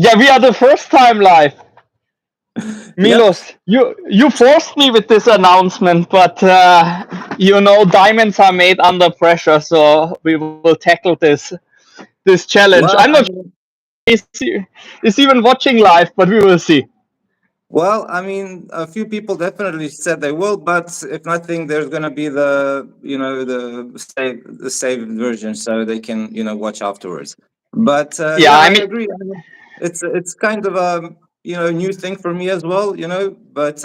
Yeah, we are the first time live. Yep. Milos, you forced me with this announcement, but diamonds are made under pressure, so we will tackle this challenge. I'm Well, not I sure mean, is even watching live, but we will see. a few people definitely said they will, but if nothing, there's gonna be the saved version, so they can watch afterwards. But Yeah, yeah, I I mean agree. I mean, it's kind of a new thing for me as well. But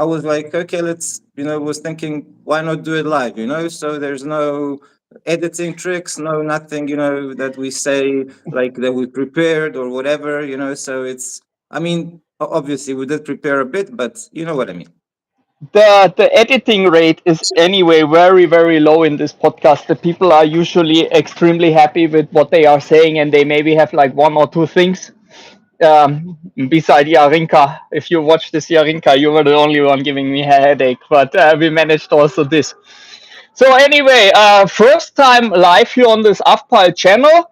I was like, okay, let's was thinking, why not do it live? So there's no editing tricks, no nothing that we say like that we prepared or whatever. So it's I mean, obviously we did prepare a bit, but you know what I mean. the editing rate is anyway very low in this podcast. The people are usually extremely happy with what they are saying, and they maybe have like one or two things beside Yarinka. If you watch this Yarinka, you were the only one giving me a headache, but we managed also this. So anyway, first time live here on this Affpal channel.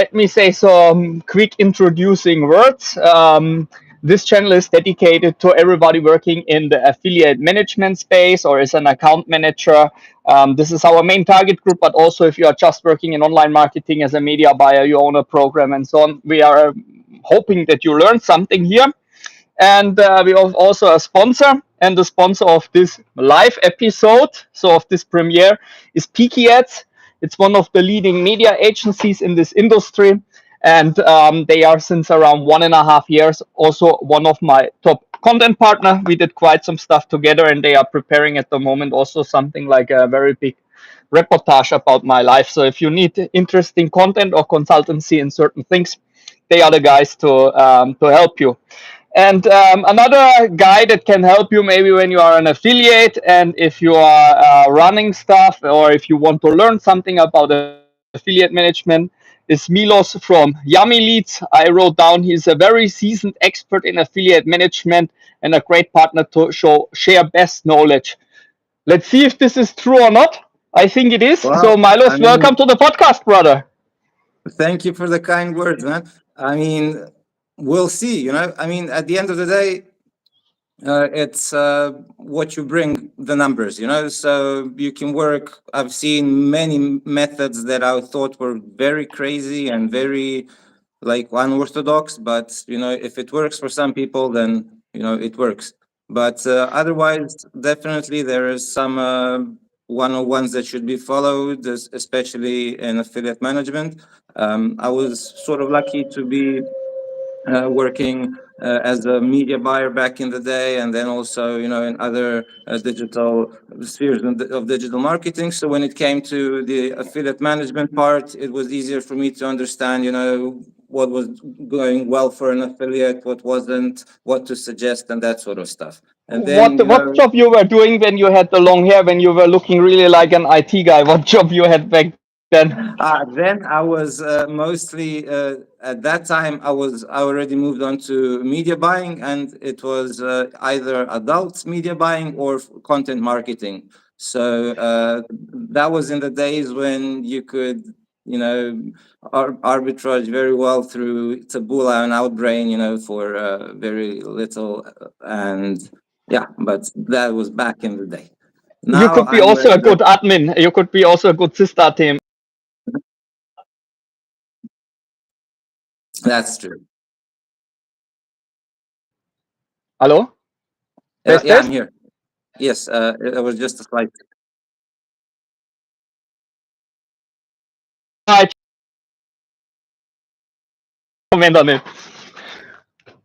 Let me say some quick introducing words. This channel is dedicated to everybody working in the affiliate management space or is an account manager. This is our main target group, but also if you are just working in online marketing as a media buyer, you own a program and so on, we are hoping that you learn something here. And we have also a sponsor, and the sponsor of this live episode, so of this premiere, is Yamileads. It's one of the leading media agencies in this industry, and they are since around 1.5 years also one of my top content partner. We did quite some stuff together, and they are preparing at the moment also something like a very big reportage about my life. So if you need interesting content or consultancy in certain things, they are the guys to help you. And another guy that can help you maybe when you are an affiliate and if you are running stuff or if you want to learn something about affiliate management is Milos from Yamileads. I wrote down he's a very seasoned expert in affiliate management and a great partner to share best knowledge. Let's see if this is true or not. I think it is. So, Well, I Milos, welcome mean, to the podcast, brother. thank you for the kind words, man. I mean, we'll see. At the end of the day, it's what you bring the numbers. So you can work. I've seen many methods that I thought were very crazy and very like unorthodox, but if it works for some people, then it works. But otherwise, definitely there is some one-on-ones that should be followed, especially in affiliate management. I was sort of lucky to be working as a media buyer back in the day, and then also in other digital spheres of digital marketing. So when it came to the affiliate management part, it was easier for me to understand what was going well for an affiliate, what wasn't, what to suggest, and that sort of stuff. And then What job you were doing when you had the long hair, when you were looking really like an IT guy? What job you had back then? Then I was mostly at that time I already moved on to media buying, and it was either adult media buying or content marketing. So that was in the days when you could arbitrage very well through Taboola and Outbrain, for very little, and yeah, but that was back in the day. You Now could be I'm also a with good admin. You could be also a good sister team. that's true. Hello? Test, Yeah, I'm test? here. Yes, it was just a slight. I comment on it.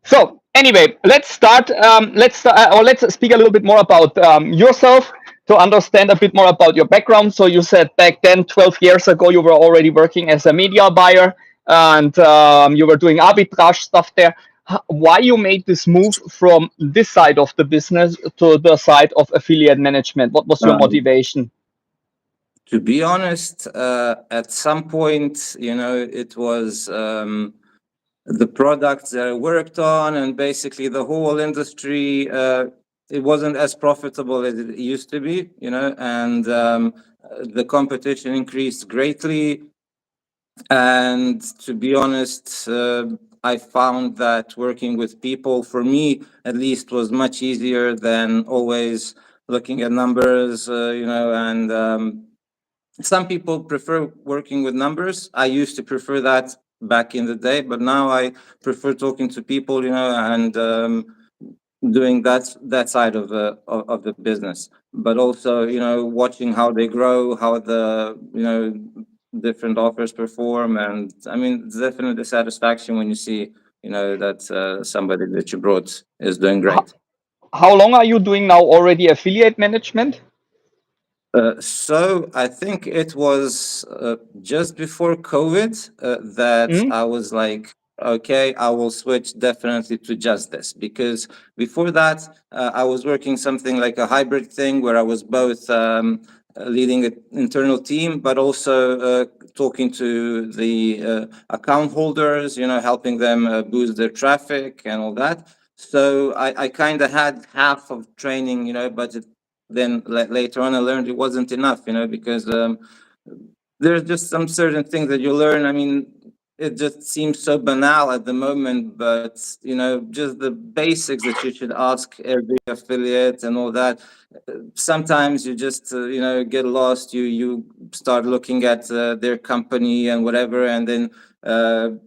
So anyway, let's speak a little bit more about yourself to understand a bit more about your background. So you said back then, 12 years ago, you were already working as a media buyer and you were doing arbitrage stuff there. Why you made this move from this side of the business to the side of affiliate management? What was your Um, motivation? to be honest, at some point, it was the products that I worked on, and basically the whole industry. It wasn't as profitable as it used to be, and the competition increased greatly. And to be honest, I found that working with people, for me at least, was much easier than always looking at numbers, and some people prefer working with numbers. I used to prefer that back in the day, but now I prefer talking to people, and doing that side of the business, but also watching how they grow, how the different offers perform. And I mean, it's definitely satisfaction when you see that somebody that you brought is doing How, great. how long are you doing now already affiliate management? So I think it was just before COVID that Mm? I was like, okay, I will switch definitely to just this, because before that I was working something like a hybrid thing where I was both leading an internal team, but also talking to the account holders, helping them boost their traffic and all that. So I kind of had half of training, but then later on I learned it wasn't enough, because there's just some certain things that you learn. I mean, it just seems so banal at the moment, but just the basics that you should ask every affiliate and all that. Sometimes you just get lost. You start looking at their company and whatever, and then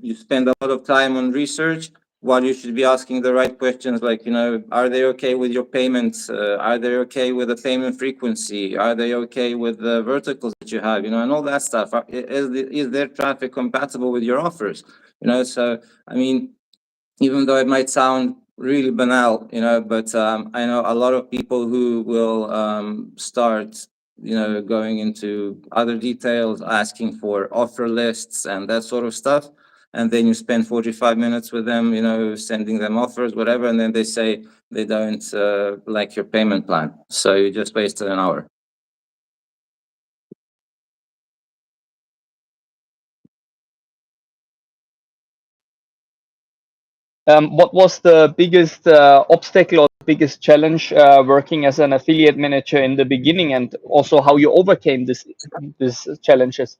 you spend a lot of time on research, while you should be asking the right questions, like, are they okay with your payments? Are they okay with the payment frequency? Are they okay with the verticals that you have, and all that stuff? Is their traffic compatible with your offers? So I mean, even though it might sound really banal, but I know a lot of people who will start, going into other details, asking for offer lists and that sort of stuff. And then you spend 45 minutes with them, sending them offers, whatever. And then they say they don't like your payment plan. So you just wasted an hour. What was the biggest obstacle or biggest challenge working as an affiliate manager in the beginning, and also how you overcame these challenges?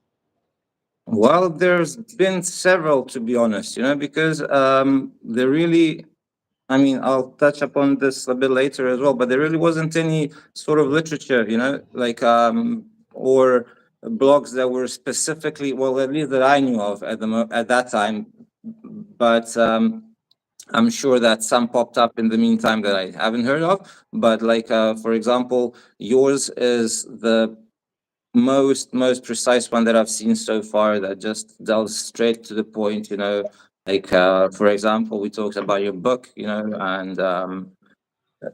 Well, there's been several, to be honest, because there really, I mean, I'll touch upon this a bit later as well, but there really wasn't any sort of literature, like or blogs that were specifically, well, at least that I knew of at that time. But I'm sure that some popped up in the meantime that I haven't heard of. But like, for example, yours is the most precise one that I've seen so far, that just delves straight to the point, like for example, we talked about your book, and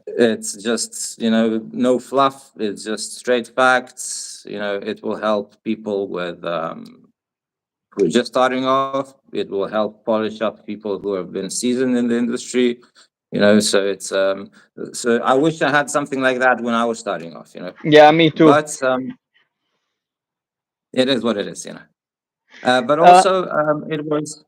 it's just, no fluff, it's just straight facts. It will help people with who are just starting off. It will help polish up people who have been seasoned in the industry, so it's so I wish I had something like that when I was starting off, Yeah, me too. but it is what it is, but Uh, also it was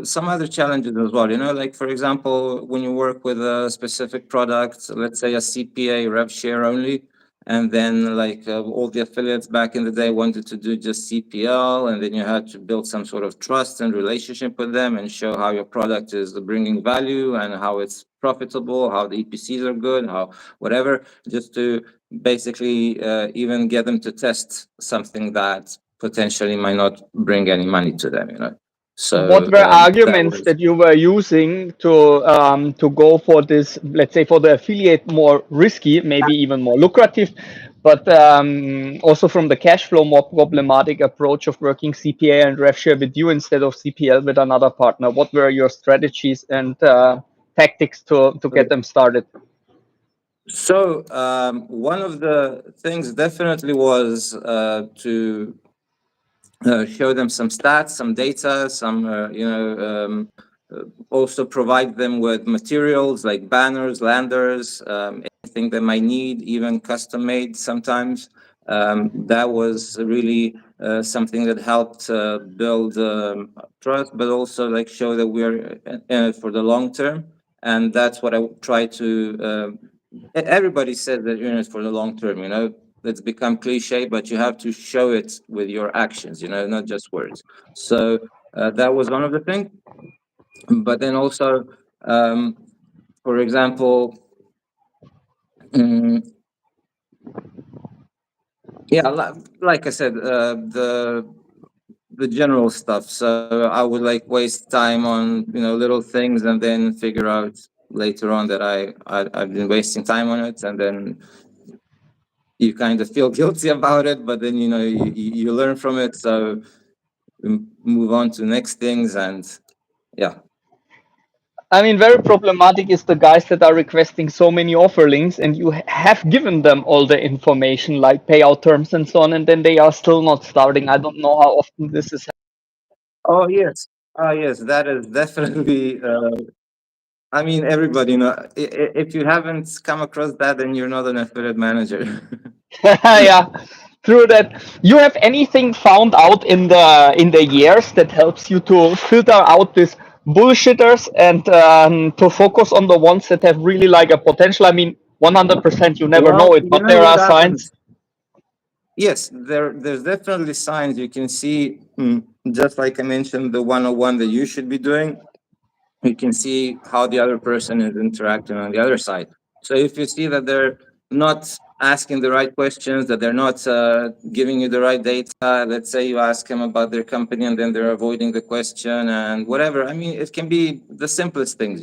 some other challenges as well, like for example, when you work with a specific product, let's say a CPA rev share only, and then like all the affiliates back in the day wanted to do just CPL, and then you had to build some sort of trust and relationship with them and show how your product is bringing value and how it's profitable, how the EPCs are good, how whatever, just to basically even get them to test something that potentially might not bring any money to them, what So were that arguments was that you were using to go for this, let's say, for the affiliate, more risky, maybe even more lucrative, but also from the cash flow more problematic approach of working CPA and rev share with you instead of CPL with another partner? What were your strategies and tactics to get them started? so one of the things definitely was to show them some stats, some data, some also provide them with materials like banners, landers, anything they might need, even custom made sometimes. That was really something that helped build trust, but also like show that we're in it for the long term. And that's what I try to. Everybody says that you're in it for the long term, that's become cliche, but you have to show it with your actions, not just words. So that was one of the things. But then also, um, for example, mm, yeah, like I said, the general stuff. So I would like waste time on little things, and then figure out later on that I've been wasting time on it, and then you kind of feel guilty about it, but then you learn from it, so move on to next things. And yeah. I mean, very problematic is the guys that are requesting so many offer links, and you have given them all the information, like payout terms and so on, and then they are still not starting. I don't know how often this is. Oh yes. Oh yes, that is definitely I mean, everybody, if you haven't come across that, then you're not an affiliate manager. Yeah, through that. You have anything found out in the years that helps you to filter out these bullshitters and to focus on the ones that have really like a potential? I mean, 100% you never know Well, it, you but know there what are signs. happens? Yes, there's definitely signs you can see, just like I mentioned, the 101 that you should be doing. You can see how the other person is interacting on the other side. So if you see that they're not asking the right questions, that they're not giving you the right data, let's say you ask them about their company and then they're avoiding the question and whatever. I mean, it can be the simplest things.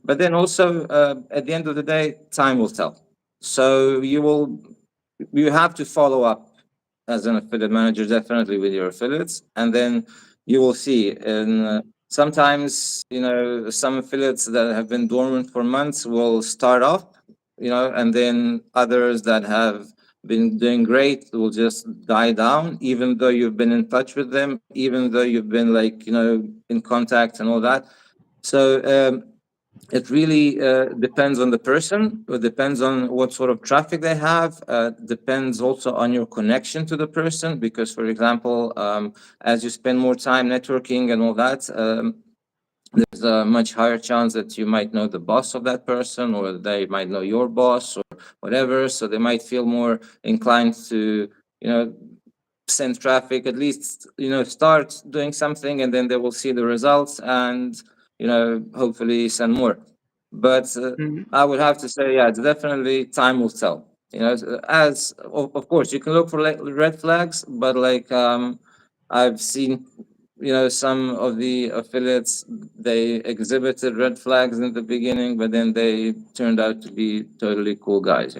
But then also, at the end of the day, time will tell. So you have to follow up as an affiliate manager, definitely with your affiliates, and then you will see. And sometimes, some affiliates that have been dormant for months will start off, and then others that have been doing great will just die down, even though you've been in touch with them, even though you've been like, in contact and all that. So it really depends on the person. It depends on what sort of traffic they have. Depends also on your connection to the person, because, for example, as you spend more time networking and all that, there's a much higher chance that you might know the boss of that person, or they might know your boss, or whatever. So they might feel more inclined to, you know, send traffic, at least start doing something, and then they will see the results, and hopefully send more. But Mhm. I would have to say, yeah, it's definitely time will tell. As of course you can look for red flags, but like, I've seen some of the affiliates, they exhibited red flags in the beginning, but then they turned out to be totally cool guys.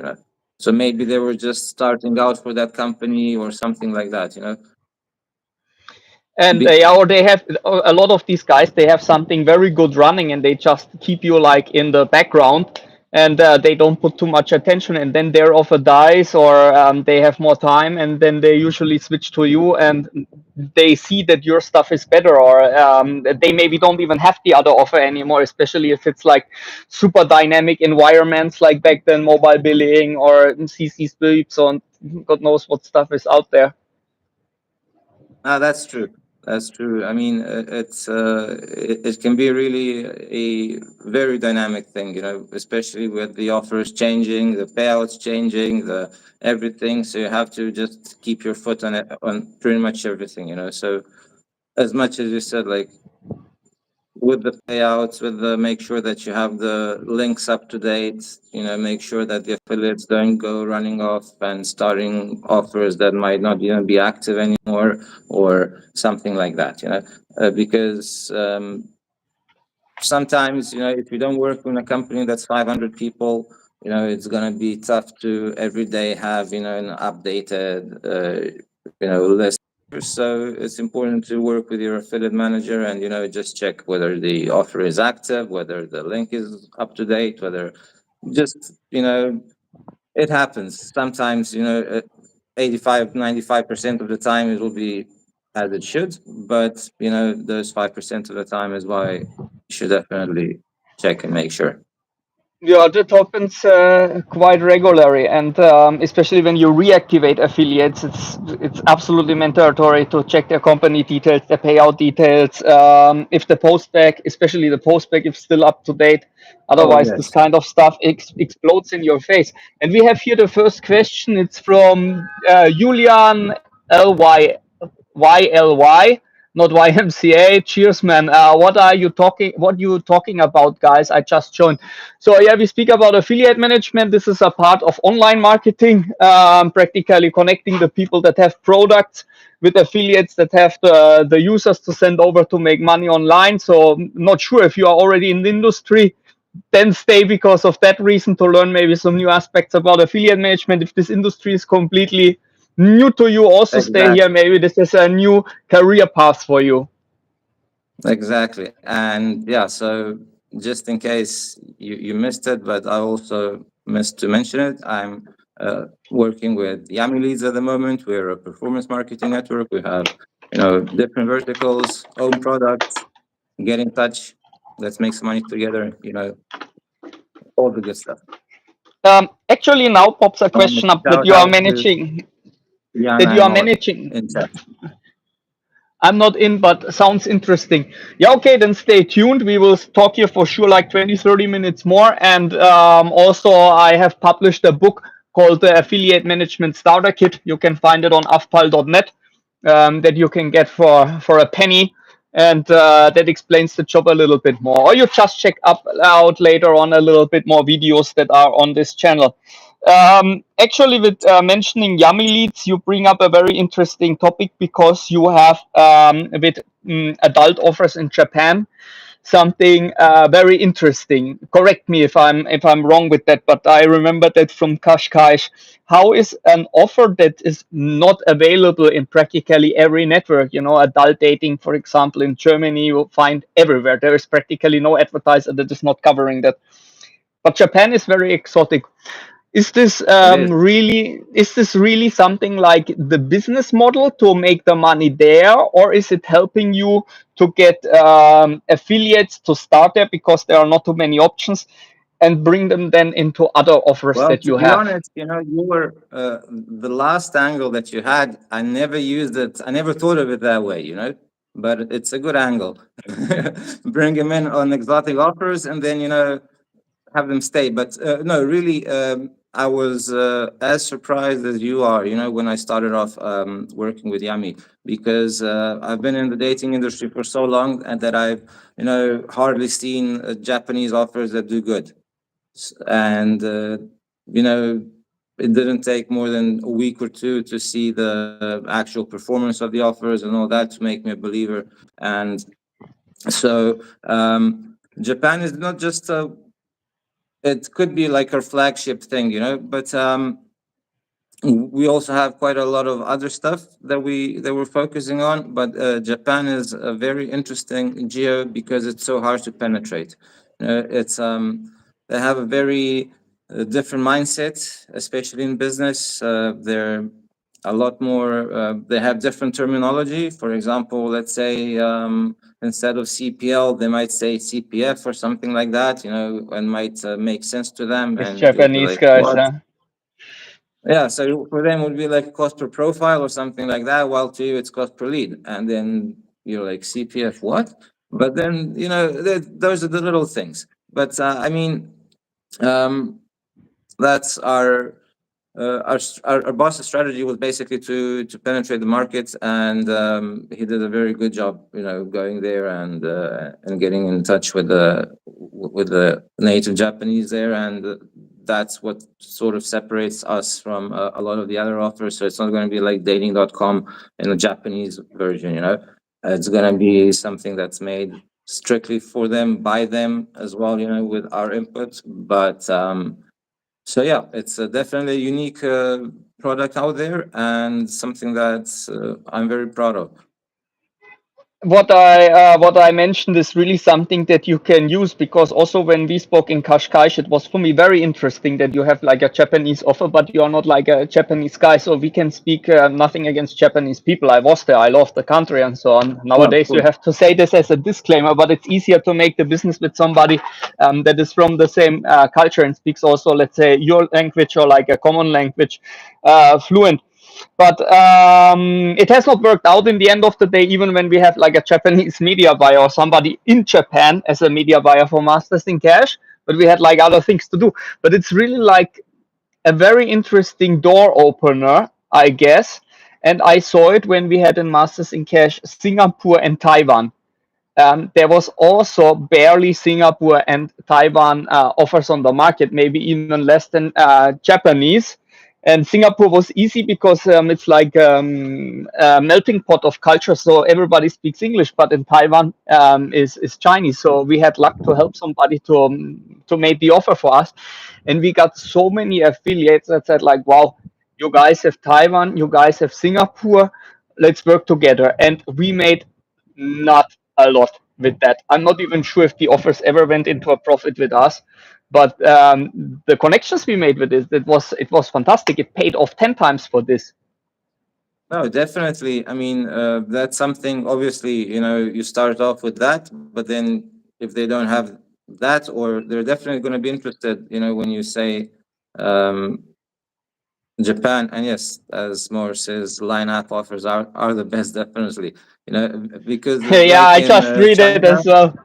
So maybe they were just starting out for that company or something like that. And Be- yeah, or they have a lot of these guys, they have something very good running and they just keep you like in the background, and they don't put too much attention, and then their offer dies, or they have more time, and then they usually switch to you, and they see that your stuff is better, or they maybe don't even have the other offer anymore, especially if it's like super dynamic environments like back then, mobile billing or CC sweeps, or God knows what stuff is out there. that's true. That's true. I mean, it can be really a very dynamic thing, especially with the offers changing, the payouts changing, the everything. So you have to just keep your foot on it, on pretty much everything. So as much as you said, like, with the payouts, with the make sure that you have the links up to date, make sure that the affiliates don't go running off and starting offers that might not even be active anymore, or something like that. Because sometimes, if you don't work in a company that's 500 people, it's going to be tough to every day have, an updated, list. So it's important to work with your affiliate manager and, just check whether the offer is active, whether the link is up to date, whether just, it happens. Sometimes, 85, 95% of the time it will be as it should, but, those 5% of the time is why you should definitely check and make sure. Yeah, that happens quite regularly, and especially when you reactivate affiliates, it's absolutely mandatory to check their company details, their payout details, if the postback, especially the postback, is still up to date. Oh Otherwise, this yes. kind of stuff explodes in your face. And we have here the first question. It's from Julian YLY, not YMCA. Cheers, man. What are you talking? What you talking about, guys? I just joined. So yeah, we speak about affiliate management. This is a part of online marketing, practically connecting the people that have products with affiliates that have the users to send over to make money online. So not sure if you are already in the industry, then stay because of that reason to learn maybe some new aspects about affiliate management. If this industry is completely new to you, also stay here. Exactly. Maybe this is a new career path for you. Exactly. And yeah, so just in case you missed it, but I also missed to mention it, I'm working with Yamileads at the moment. We're a performance marketing network. We have, different verticals, own products, get in touch, let's make some money together, all the good stuff. Actually, now pops a And question up that shout you are out to managing. That Jana you and are Molly managing. in chat. I'm not in, but sounds interesting. Yeah, okay, then stay tuned. We will talk here for sure like 20, 30 minutes more. And also, I have published a book called the Affiliate Management Starter Kit. You can find it on affpal.net, that you can get for a penny. And that explains the job a little bit more. Or you just check up out later on a little bit more videos that are on this channel. Actually, with mentioning Yummy Leads, you bring up a very interesting topic because you have with adult offers in Japan something very interesting. Correct me if I'm wrong with that, but I remember that from Qashqai's. How is an offer that is not available in practically every network? You know, adult dating, for example, in Germany, you will find everywhere. There is practically no advertiser that is not covering that. But Japan is very exotic. It is. Is this really something like the business model to make the money there, or is it helping you to get affiliates to start there because there are not too many options and bring them then into other offers Well, that to you be have? honest, you were the last angle that you had. I never used it. I never thought of it that way, but it's a good angle. Bring them in on exotic offers and then, have them stay. But no, really, I was as surprised as you are, when I started off working with Yami, because I've been in the dating industry for so long and that I've, hardly seen Japanese offers that do good. And you know it didn't take more than a week or two to see the actual performance of the offers and all that to make me a believer. And so Japan is not just it could be like our flagship thing, but we also have quite a lot of other stuff that we're focusing on, but Japan is a very interesting geo because it's so hard to penetrate. It's they have a very different mindset, especially in business. They're a lot more. They have different terminology. For example, let's say instead of CPL, they might say CPF or something like that. And might make sense to them, These and you'll be Japanese like, guys, "What?" huh? Yeah, so for them it would be like cost per profile or something like that, while to you it's cost per lead. And then you're like, CPF, what? But then, those are the little things. But I mean, um, that's our boss's strategy was basically to penetrate the market, and he did a very good job, going there and getting in touch with the native Japanese there, and that's what sort of separates us from a lot of the other offers. So it's not going to be like dating.com in the Japanese version, it's going to be something that's made strictly for them, by them as well, with our input. But so yeah, it's definitely a unique product out there and something that I'm very proud of. what I mentioned is really something that you can use, because also when we spoke in Qashqai, it was for me very interesting that you have like a Japanese offer, but you are not like a Japanese guy, so we can speak nothing against Japanese people. I was there, I love the country, and so on. Oh, of Nowadays, you course. have to say this as a disclaimer, but it's easier to make the business with somebody that is from the same culture and speaks also, let's say, your language or like a common language fluent. But it has not worked out in the end of the day, even when we have like a Japanese media buyer or somebody in Japan as a media buyer for Masters in Cash. But we had like other things to do. But it's really like a very interesting door opener, I guess. And I saw it when we had in Masters in Cash Singapore and Taiwan. There was also barely Singapore and Taiwan offers on the market, maybe even less than Japanese. And Singapore was easy because it's like a melting pot of culture, so everybody speaks English. But in Taiwan is Chinese, so we had luck to help somebody to make the offer for us, and we got so many affiliates that said like, "Wow, you guys have Taiwan, you guys have Singapore, let's work together." And we made not a lot with that. I'm not even sure if the offers ever went into a profit with us, but the connections we made with it was fantastic. It paid off 10 times for this. No, definitely. I mean, that's something. Obviously, you start off with that, but then if they don't have that, or they're definitely going to be interested. When you say um, Japan, and yes, as Moore says, line app offers are the best, definitely. Because Yeah, like I in just read it China, as well.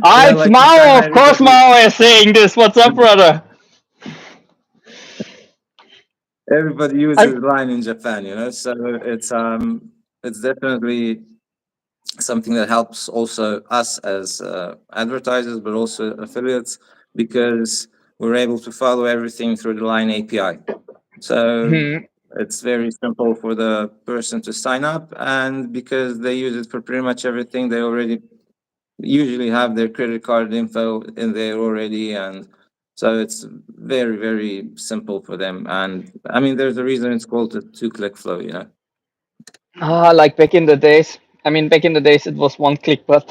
Ah, it's like in Mao, China, of course. Mao is saying this. What's up, brother? everybody I'm uses line in Japan. So it's definitely something that helps also us as advertisers, but also affiliates, because we're able to follow everything through the line API. So hmm. it's very simple for the person to sign up, and because they use it for pretty much everything, they already usually have their credit card info in there already, and so it's very, very simple for them. And I mean, there's a reason it's called a two-click flow. Like back in the days. I mean, back in the days it was one click, but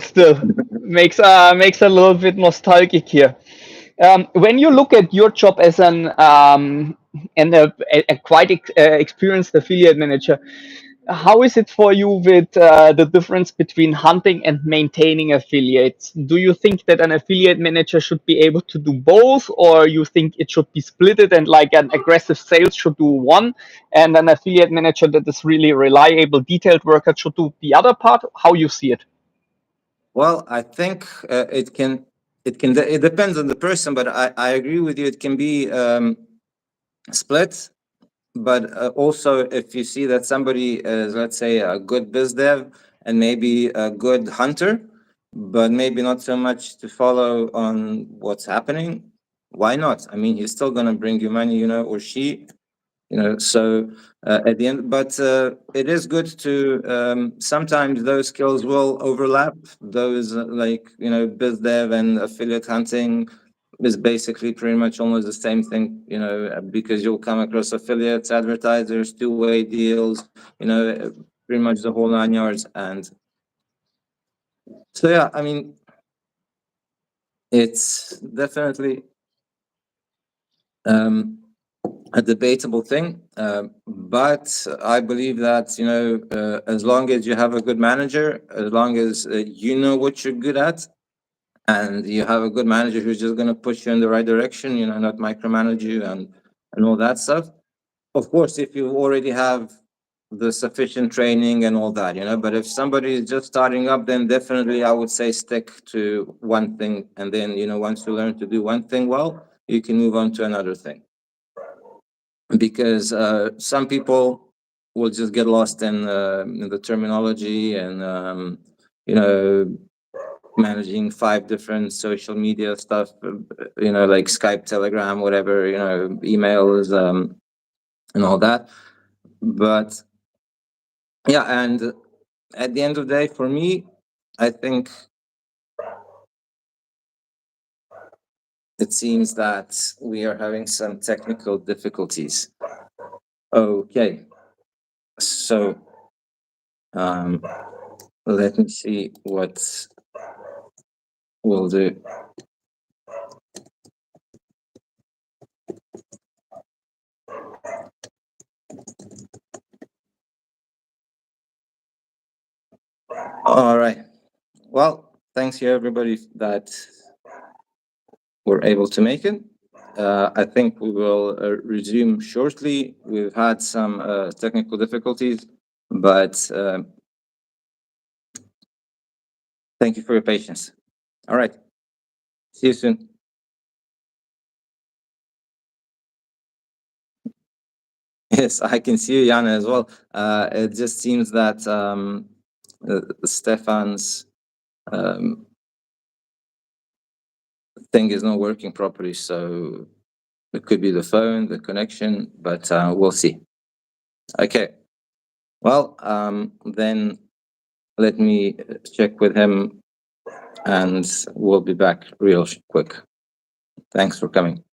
still makes a little bit nostalgic here. When you look at your job as an and a quite experienced affiliate manager, how is it for you with the difference between hunting and maintaining affiliates? Do you think that an affiliate manager should be able to do both, or you think it should be splitted and like an aggressive sales should do one, and an affiliate manager that is really reliable, detailed worker should do the other part? How you see it? Well, I think it depends on the person, but I agree with you. It can be split, but also if you see that somebody is, let's say, a good biz dev and maybe a good hunter, but maybe not so much to follow on what's happening, why not? I mean, he's still gonna bring you money, or she. So at the end, but it is good to sometimes those skills will overlap. Those like biz dev and affiliate hunting is basically pretty much almost the same thing, because you'll come across affiliates, advertisers, two-way deals, pretty much the whole 9 yards. And so yeah, I mean, it's definitely um, a debatable thing. But I believe that, as long as you have a good manager, as long as you know what you're good at, and you have a good manager who's just going to push you in the right direction, not micromanage you and all that stuff. Of course, if you already have the sufficient training and all that, but if somebody is just starting up, then definitely I would say stick to one thing. And then, once you learn to do one thing well, you can move on to another thing, because some people will just get lost in the terminology and you know managing 5 different social media stuff, like Skype, Telegram, whatever, emails, and all that. But yeah, and at the end of the day, for me, I think it seems that we are having some technical difficulties. Okay, so Um, let me see what we'll do. All right. Well, thanks to everybody that were able to make it. I think we will resume shortly. We've had some technical difficulties, but thank you for your patience. All right. See you soon. Yes, I can see you, Jana, as well. It just seems that Stefan's um, thing is not working properly. So it could be the phone, the connection, but we'll see. Okay. Well, then let me check with him and we'll be back real quick. Thanks for coming.